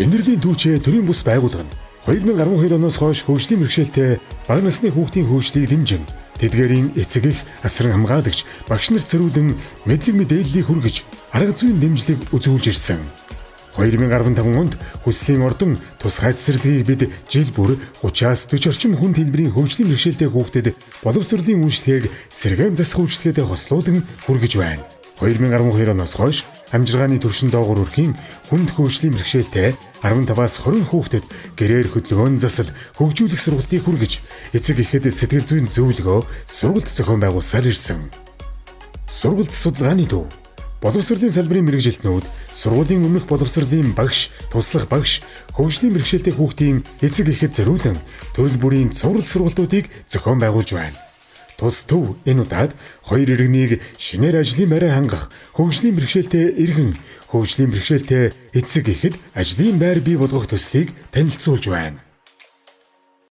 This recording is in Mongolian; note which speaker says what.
Speaker 1: Энергийн түүчээ төрийн бус байгууллага нь 2012 оноос хойш хөгжлийн бэрхшээлтэй бага насны хүүхдийн хөгжлийг дэмжин тэдгээрийн эцэг эх, асран хамгаалагч, багш нарт зориулан мэдлэг мэдээллийг хүргэж арга зүйн дэмжлэг үзүүлж ирсэн. 2015 онд хүслийн ордон тусгай цэцэрлэгийг бид жил бүр 30-аас 40 орчим хүн хэлбэрийн хөгжлийн бэрхшээлтэй хүүхдэд боловсролын үйлчлэгийг сэргээн засах үйлчлэгээтэй хослуулан хүргэж байна. 2012 оноос хойш амжиргааны түвшин доогуур өрхийн хүнд хөгжлийн бэрхшээлтэй 15-аас 20 хүүхдэд гэрээр хөдөлгөөн засал хөгжүүлэх сургалтыг хүргэж эцэг эхэд сэтгэл зүйн зөвлөгөө сургалт зохион байгуулсаар ирсэн. Сургалт судалгааны төв боловсролын салбарын мэргэжилтнүүд сургуулийн өмнөх боловсролын багш, туслах багш, хөгжлийн бэрхшээлтэй хүүхдийн эцэг эхэд зориулан төрөл бүрийн цуврал сургалтуудыг зохион байгуулж байна. Тус төв энэ удаад хоёр иргэнийг шинээр ажлын байраар хангах, хөгжлийн бэрхшээлтэй иргэн, хөгжлийн бэрхшээлтэй эцэг эхэд ажлын байр бий болгох төслийг танилцуулж байна.